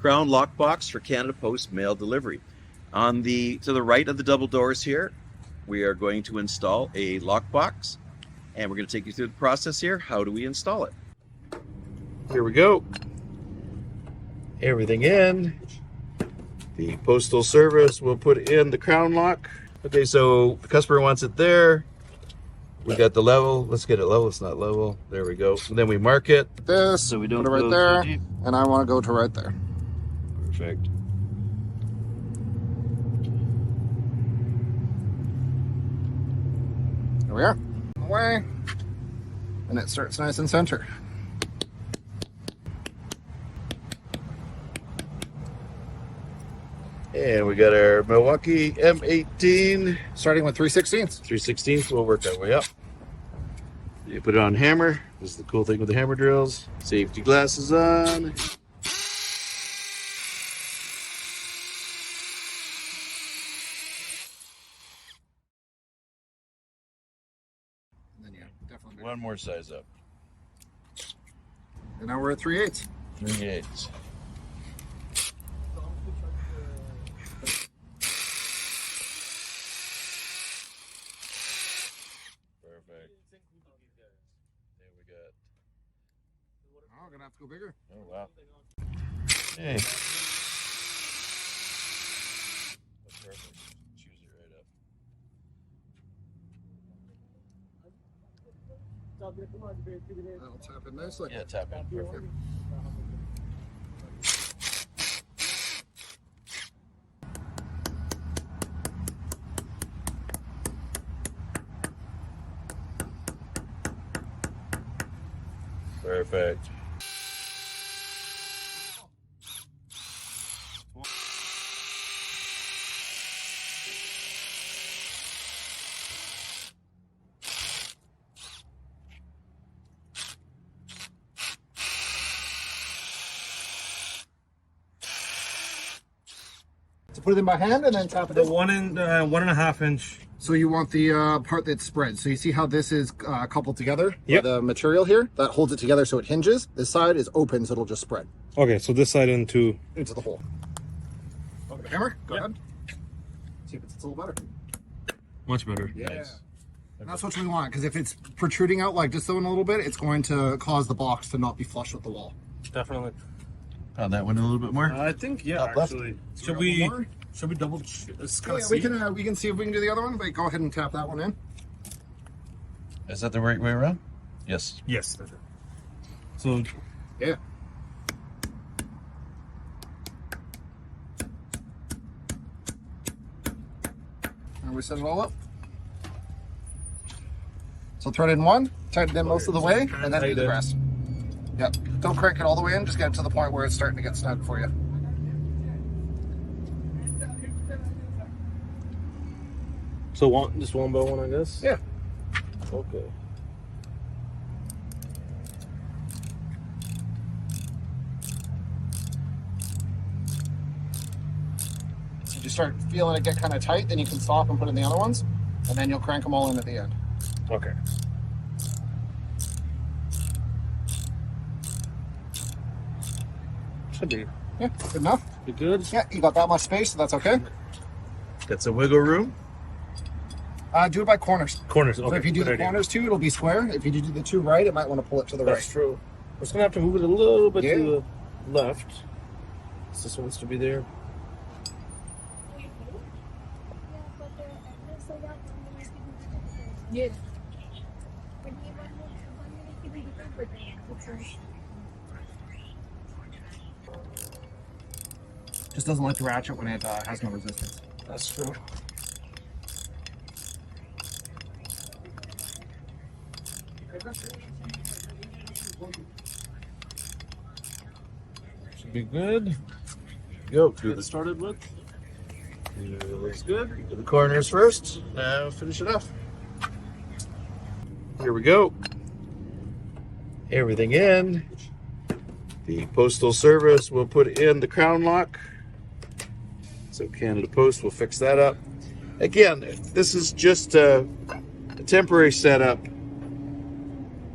crown lockbox for Canada Post mail delivery. To the right of the double doors here, we are going to install a lockbox, and we're going to take you through the process here. How do we install it? Here we go. Everything in. The postal service will put in the crown lock. Okay, so the customer wants it there. We got the level. Let's get it level. It's not level. There we go. And then we mark it. This, so we don't put it right there, and I want to go to right there. Perfect. There we are. Away. And it starts nice and center. And we got our Milwaukee M18. Starting with 3/16. 3/16, we'll work our way up. You put it on hammer. This is the cool thing with the hammer drills. Safety glasses on. And then, yeah, definitely. One more size up. And now we're at 3/8. 3/8. Perfect. There we go. Oh, we're gonna have to go bigger. Oh wow. Hey. That's perfect. Choose it right up. That'll tap in nicely. Yeah, tap in. Perfect. Perfect. So put it in by hand and then tap it The in. 1.5 inch. So you want the part that's spread. So you see how this is coupled together? Yep. The material here, that holds it together so it hinges. This side is open, so it'll just spread Okay, so this side into. into the hole. Okay, hammer, go Yep. ahead. See if it's a little better. Much better. Yeah. Nice. And that's what we want, because if it's protruding out like this in a little bit, it's going to cause the box to not be flush with the wall. Definitely. Pound that one a little bit more. I think, yeah, Top left. actually. So Should we got one we, more? should we double, it's kind Yeah, of we can see if we can do the other one. Wait, go ahead and tap that one in. Is that the right way around? Yes. Yes, that's it. So, Yeah. And we set it all up. So thread in one, tighten it in most of the way, and then do the rest. Yep. Don't crank it all the way in, just get it to the point where it's starting to get snug for you. so just one by one, I guess? Yeah. Okay. So you start feeling it get kind of tight, then you can stop and put in the other ones, and then you'll crank them all in at the end. Okay. Should be. Yeah, good enough. You good? Yeah, you got that much space, so that's okay. Got some wiggle room. Do it by corners. Corners, So okay. if you do good the idea. corners too, it'll be square. If you do the two right, it might want to pull it to the That's right. true. We're just gonna have to move it a little bit Yeah. to the left. This wants to be there. Yes. Just doesn't like to ratchet when it has no resistance. That's true. Should be good. Go. Get it started with. Looks good. Do the corners first. Now finish it off. Here we go. Everything in. The Postal Service will put in the crown lock. So Canada Post will fix that up. Again, this is just a temporary setup.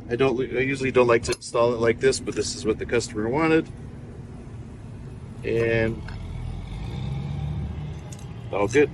I usually don't like to install it like this, but this is what the customer wanted. And all good.